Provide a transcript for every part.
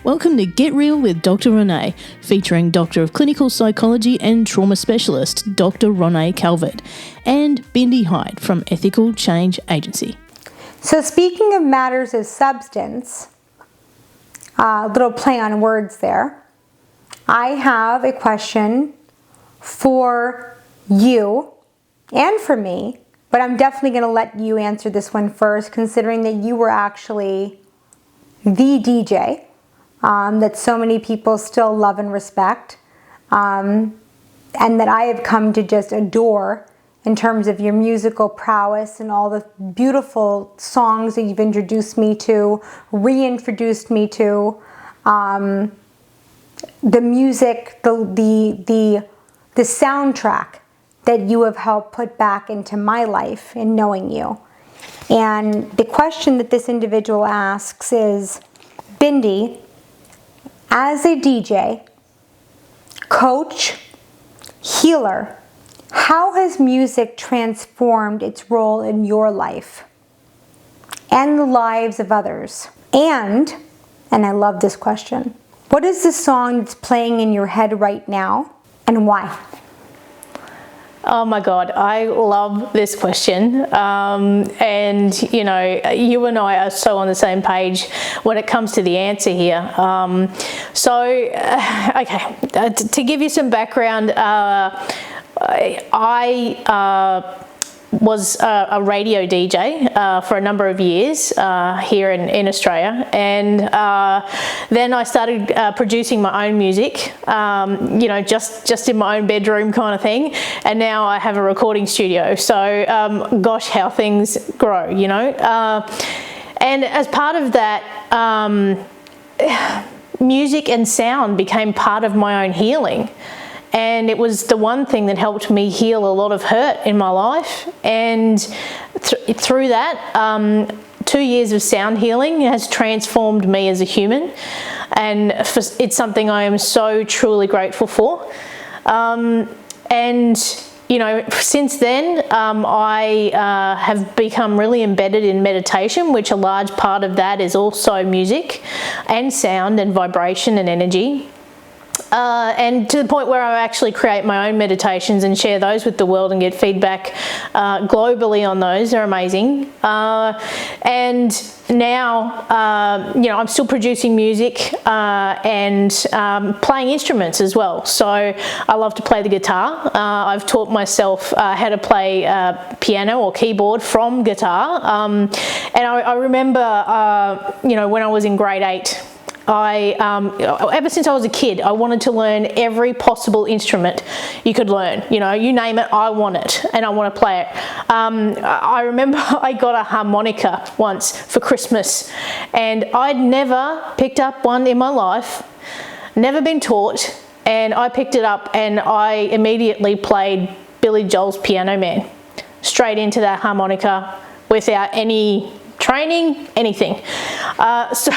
Welcome to Get Real with Dr Ronaye, featuring Doctor of Clinical Psychology and Trauma Specialist Dr Ronaye Calvert, and Bindi Heit from Ethical Change Agency. So speaking of matters of substance, a little play on words there, I have a question for you and for me, but I'm definitely going to let you answer this one first, considering that you were actually the DJ that so many people still love and respect, and that I have come to just adore in terms of your musical prowess and all the beautiful songs that you've introduced me to, reintroduced me to, the music, the soundtrack that you have helped put back into my life in knowing you. And the question that this individual asks is, Bindi, as a DJ, coach, healer, how has music transformed its role in your life and the lives of others? And I love this question, what is the song that's playing in your head right now and why? Oh my God, I love this question. And you know, you and I are so on the same page when it comes to the answer here. Okay, to give you some background, I was a radio DJ for a number of years here in Australia, and then I started producing my own music, you know, just in my own bedroom kind of thing, and now I have a recording studio. So gosh, how things grow, you know. And as part of that, music and sound became part of my own healing. And it was the one thing that helped me heal a lot of hurt in my life. And through that, 2 years of sound healing has transformed me as a human. And it's something I am so truly grateful for. And, you know, since then, I have become really embedded in meditation, which a large part of that is also music and sound and vibration and energy. And to the point where I actually create my own meditations and share those with the world and get feedback globally on those. They're amazing. And now, you know, I'm still producing music and playing instruments as well. So I love to play the guitar. I've taught myself how to play piano or keyboard from guitar. And I remember, you know, when I was in grade 8, ever since I was a kid, I wanted to learn every possible instrument you could learn. You know, you name it, I want it, and I want to play it. I remember I got a harmonica once for Christmas, and I'd never picked up one in my life, never been taught, and I picked it up and I immediately played Billy Joel's Piano Man straight into that harmonica without any training, anything. So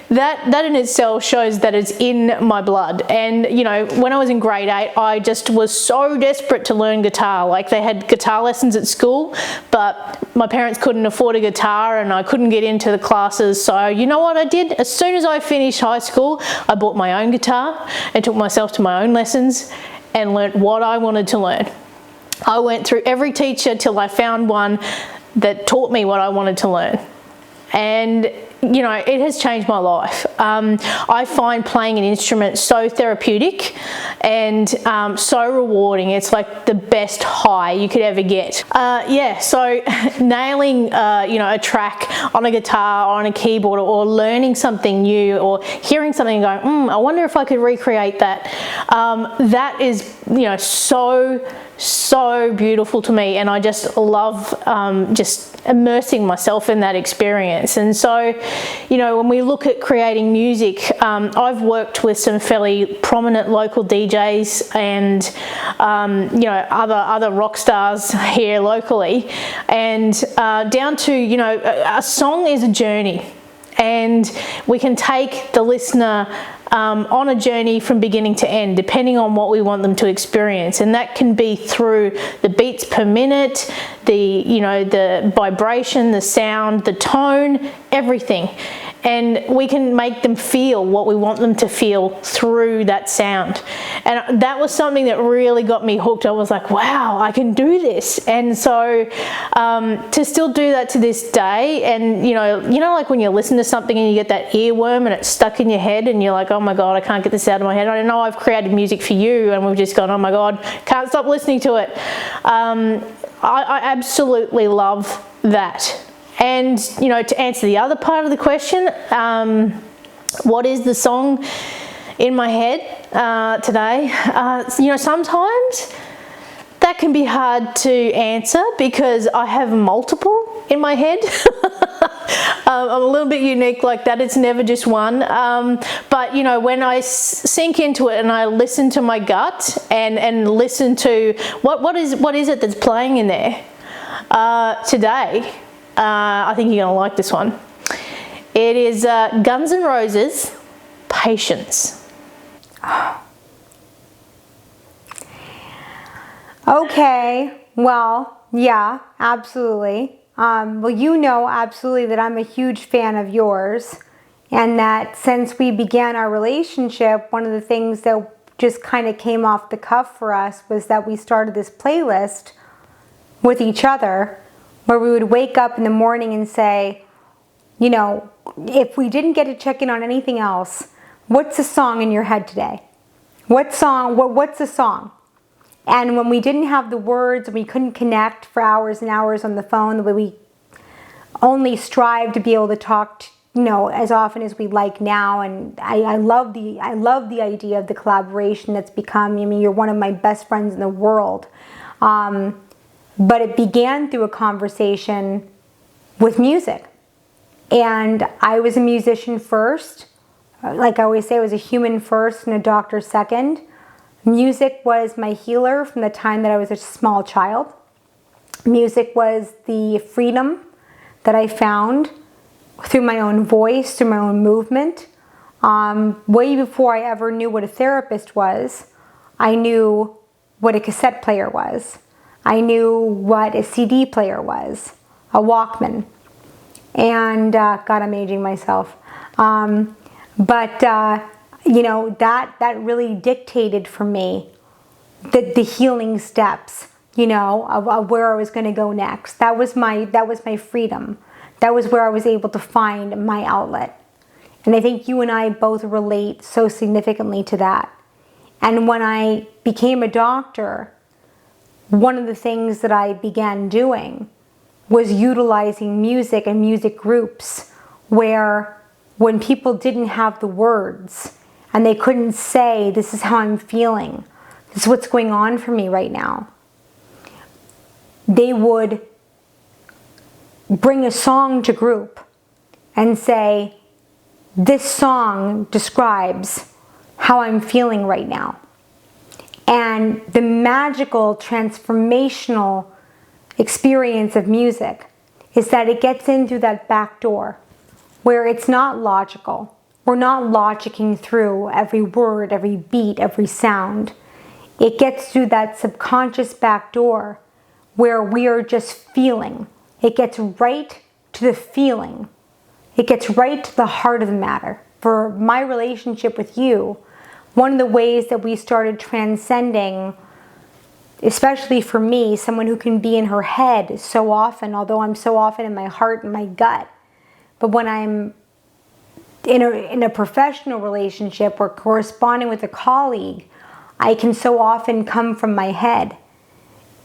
that in itself shows that it's in my blood. And you know, when I was in grade 8, I just was so desperate to learn guitar. Like, they had guitar lessons at school, but my parents couldn't afford a guitar and I couldn't get into the classes. So you know what I did? As soon as I finished high school, I bought my own guitar and took myself to my own lessons and learned what I wanted to learn. I went through every teacher till I found one that taught me what I wanted to learn. And you know, it has changed my life. I find playing an instrument so therapeutic and so rewarding. It's like the best high you could ever get. Yeah, so nailing you know, a track on a guitar or on a keyboard, or learning something new, or hearing something and going, I wonder if I could recreate that. That is, you know, so beautiful to me, and I just love just immersing myself in that experience. And so, you know, when we look at creating music, I've worked with some fairly prominent local DJs and you know, other rock stars here locally, and down to, you know, a song is a journey, and we can take the listener on a journey from beginning to end, depending on what we want them to experience. And that can be through the beats per minute, the vibration, the sound, the tone, everything. and we can make them feel what we want them to feel through that sound. And that was something that really got me hooked. I was like, wow, I can do this. And so to still do that to this day, and you know like when you listen to something and you get that earworm and it's stuck in your head and you're like, oh my God, I can't get this out of my head. I know I've created music for you and we've just gone, oh my God, can't stop listening to it. I absolutely love that. And you know, to answer the other part of the question, what is the song in my head today? You know, sometimes that can be hard to answer because I have multiple in my head. I'm a little bit unique like that. It's never just one. But you know, when I sink into it and I listen to my gut and listen to what is it that's playing in there today, I think you're gonna like this one. It is Guns N' Roses, Patience. Okay, well, yeah, absolutely. Well, you know absolutely that I'm a huge fan of yours, and that since we began our relationship, one of the things that just kind of came off the cuff for us was that we started this playlist with each other where we would wake up in the morning and say, you know, if we didn't get to check in on anything else, what's the song in your head today? What's the song? And when we didn't have the words and we couldn't connect for hours and hours on the phone, the way we only strive to be able to talk, you know, as often as we like now. And I love the idea of the collaboration that's become. I mean, you're one of my best friends in the world. But it began through a conversation with music. And I was a musician first. Like I always say, I was a human first and a doctor second. Music was my healer from the time that I was a small child. Music was the freedom that I found through my own voice, through my own movement. Way before I ever knew what a therapist was, I knew what a cassette player was. I knew what a CD player was, a Walkman. And God, I'm aging myself. You know, that really dictated for me the healing steps, you know, of where I was going to go next. That was my freedom. That was where I was able to find my outlet. And I think you and I both relate so significantly to that. And when I became a doctor, one of the things that I began doing was utilizing music and music groups where when people didn't have the words and they couldn't say, this is how I'm feeling, this is what's going on for me right now, they would bring a song to group and say, this song describes how I'm feeling right now. And the magical, transformational experience of music is that it gets in through that back door where it's not logical. We're not logicking through every word, every beat, every sound. It gets through that subconscious back door where we are just feeling. It gets right to the feeling. It gets right to the heart of the matter. For my relationship with you, one of the ways that we started transcending, especially for me, someone who can be in her head so often, although I'm so often in my heart and my gut, but when I'm in a professional relationship or corresponding with a colleague, I can so often come from my head.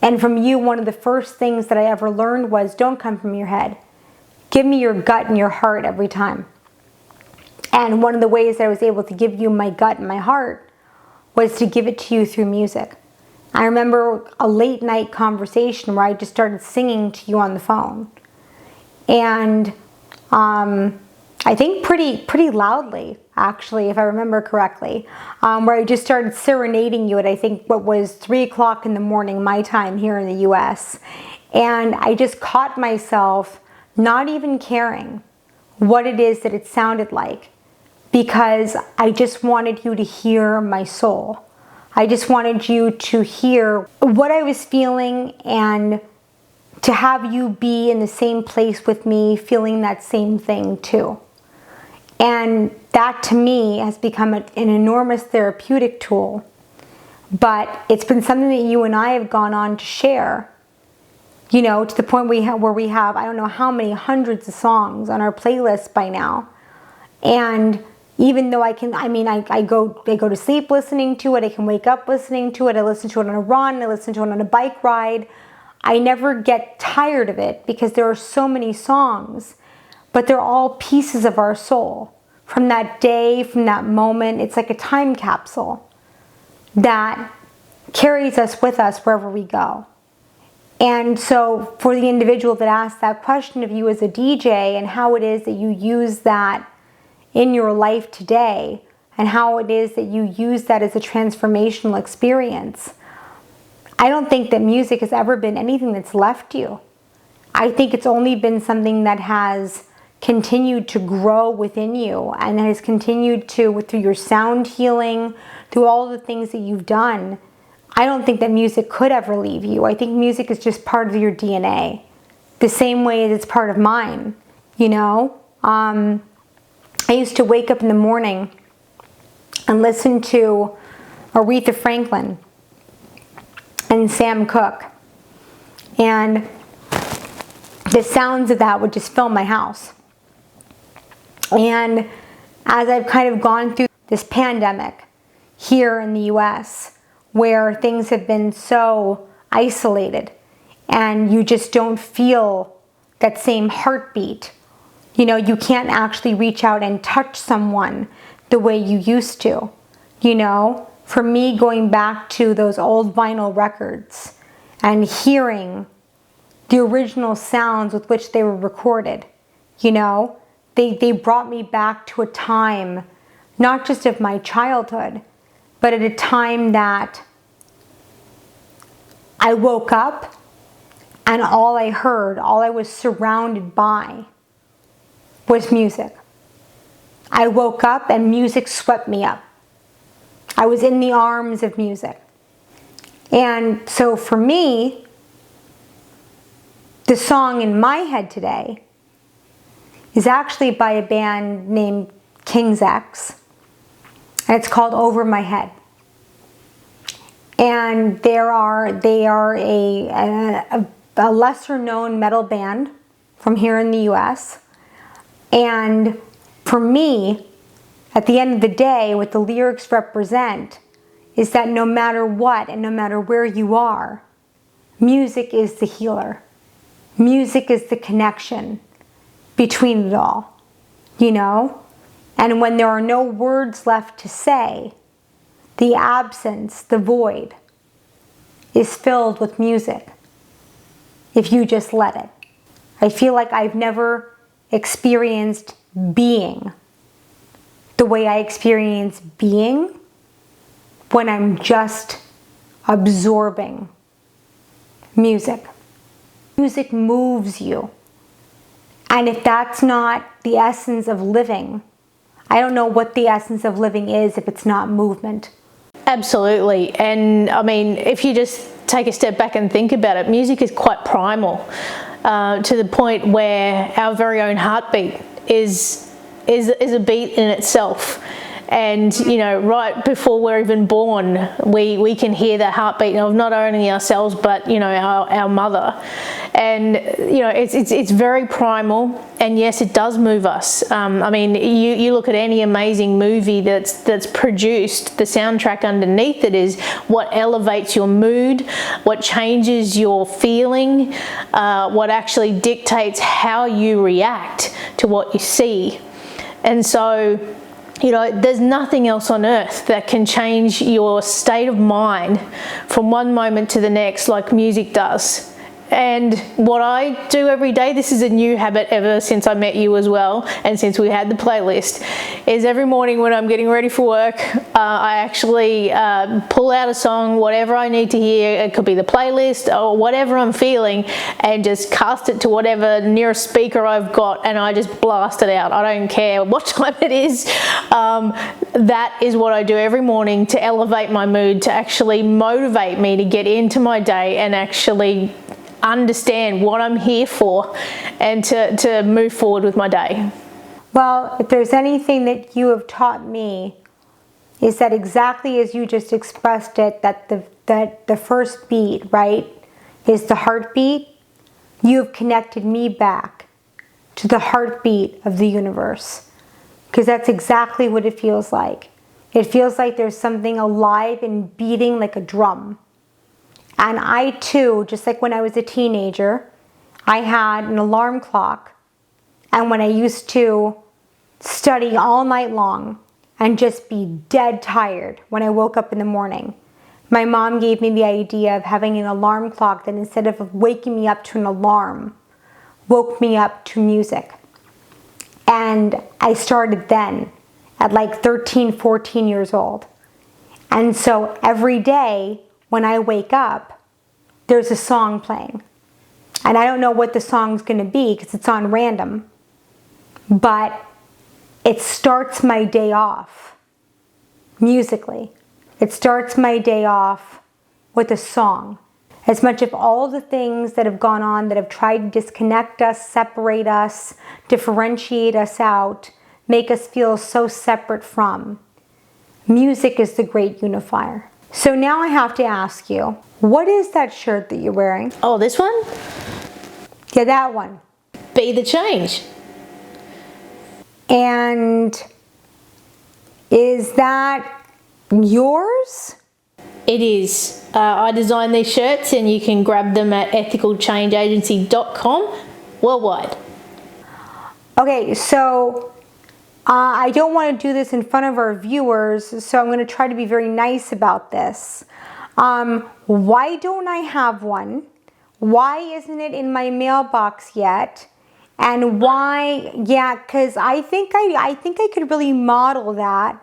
And from you, one of the first things that I ever learned was, don't come from your head. Give me your gut and your heart every time. And one of the ways that I was able to give you my gut and my heart was to give it to you through music. I remember a late night conversation where I just started singing to you on the phone. And I think pretty loudly, actually, if I remember correctly, where I just started serenading you at, I think, what was 3 o'clock in the morning, my time here in the US. And I just caught myself not even caring what it is that it sounded like, because I just wanted you to hear my soul. I just wanted you to hear what I was feeling and to have you be in the same place with me, feeling that same thing too. And that to me has become an enormous therapeutic tool. But it's been something that you and I have gone on to share, you know, to the point where we have, I don't know how many hundreds of songs on our playlist by now. And even though I go to sleep listening to it, I can wake up listening to it, I listen to it on a run, I listen to it on a bike ride, I never get tired of it because there are so many songs, but they're all pieces of our soul. From that day, from that moment, it's like a time capsule that carries us with us wherever we go. And so for the individual that asked that question of you as a DJ and how it is that you use that in your life today and how it is that you use that as a transformational experience, I don't think that music has ever been anything that's left you. I think it's only been something that has continued to grow within you and has continued to, through your sound healing, through all the things that you've done. I don't think that music could ever leave you. I think music is just part of your DNA, the same way as it's part of mine, you know? I used to wake up in the morning and listen to Aretha Franklin and Sam Cooke, and the sounds of that would just fill my house. And as I've kind of gone through this pandemic here in the US, where things have been so isolated and you just don't feel that same heartbeat, you know, you can't actually reach out and touch someone the way you used to, you know. For me, going back to those old vinyl records and hearing the original sounds with which they were recorded, you know, they brought me back to a time, not just of my childhood, but at a time that I woke up and all I heard, all I was surrounded by was music. I woke up and music swept me up. I was in the arms of music. And so for me, the song in my head today is actually by a band named King's X, and it's called Over My Head. And they are a lesser known metal band from here in the US. And for me, at the end of the day, what the lyrics represent is that no matter what and no matter where you are, music is the healer. Music is the connection between it all, you know? And when there are no words left to say, the absence, the void, is filled with music if you just let it. I feel like I've never experienced being the way I experience being when I'm just absorbing music. Music moves you. And if that's not the essence of living, I don't know what the essence of living is if it's not movement. Absolutely. And I mean, if you just take a step back and think about it, music is quite primal, to the point where our very own heartbeat is a beat in itself. And, you know, right before we're even born, we can hear the heartbeat of not only ourselves, but, you know, our mother. And, you know, it's very primal. And yes, it does move us. I mean, you look at any amazing movie that's produced, the soundtrack underneath it is what elevates your mood, what changes your feeling, what actually dictates how you react to what you see. And so, you know, there's nothing else on earth that can change your state of mind from one moment to the next like music does. And what I do every day, this is a new habit ever since I met you as well, and since we had the playlist, is every morning when I'm getting ready for work, I actually pull out a song, whatever I need to hear. It could be the playlist or whatever I'm feeling, and just cast it to whatever nearest speaker I've got, and I just blast it out. I don't care what time it is. That is what I do every morning to elevate my mood, to actually motivate me to get into my day and actually understand what I'm here for, and to move forward with my day. Well, if there's anything that you have taught me, is that exactly as you just expressed it, that the first beat, right, is the heartbeat. You have connected me back to the heartbeat of the universe, because that's exactly what it feels like. It feels like there's something alive and beating like a drum. And I too, just like when I was a teenager, I had an alarm clock. And when I used to study all night long and just be dead tired when I woke up in the morning, my mom gave me the idea of having an alarm clock that, instead of waking me up to an alarm, woke me up to music. And I started then at like 13, 14 years old. And so every day when I wake up, there's a song playing. And I don't know what the song's gonna be because it's on random, but it starts my day off musically. It starts my day off with a song. As much of all the things that have gone on that have tried to disconnect us, separate us, differentiate us out, make us feel so separate from, music is the great unifier. So now I have to ask you, what is that shirt that you're wearing? Oh, this one? Yeah, that one. Be the change. And is that yours? It is. I designed these shirts, and you can grab them at ethicalchangeagency.com worldwide. Okay, so I don't want to do this in front of our viewers, so I'm going to try to be very nice about this. Why don't I have one? Why isn't it in my mailbox yet? And why? Yeah, because I think I could really model that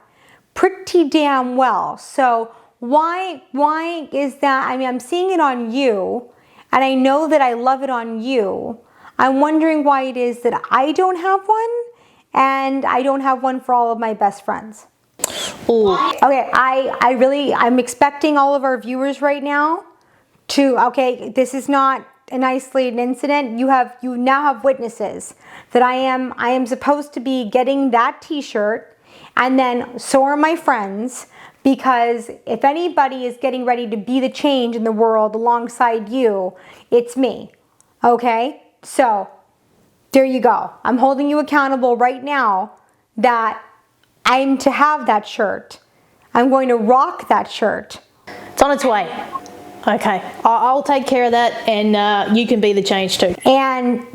pretty damn well. So why is that? I mean, I'm seeing it on you, and I know that I love it on you. I'm wondering why it is that I don't have one, and I don't have one for all of my best friends. Ooh. Okay, I'm expecting all of our viewers right now to, okay, this is not an isolated incident. You now have witnesses that I am supposed to be getting that t-shirt, and then so are my friends, because if anybody is getting ready to be the change in the world alongside you, it's me. Okay? So there you go. I'm holding you accountable right now that I'm to have that shirt. I'm going to rock that shirt. It's on its way. Okay, I'll take care of that, and you can be the change too. And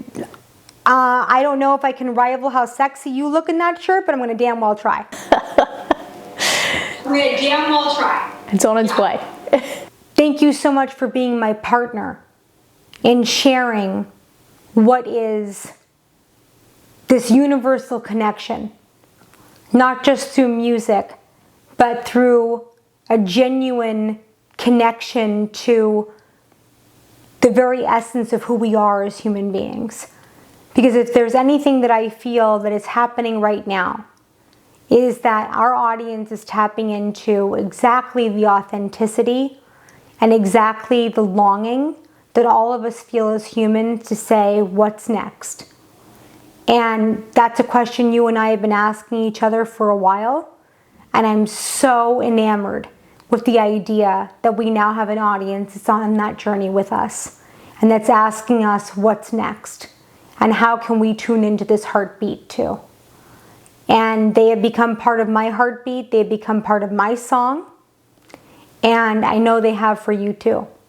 I don't know if I can rival how sexy you look in that shirt, but I'm going to damn well try. I'm going to damn well try. It's on its way. Thank you so much for being my partner in sharing what is this universal connection, not just through music, but through a genuine connection to the very essence of who we are as human beings. Because if there's anything that I feel that is happening right now, is that our audience is tapping into exactly the authenticity and exactly the longing that all of us feel as humans to say, what's next? And that's a question you and I have been asking each other for a while. And I'm so enamored with the idea that we now have an audience that's on that journey with us, and that's asking us what's next and how can we tune into this heartbeat too. And they have become part of my heartbeat. They have become part of my song. And I know they have for you too.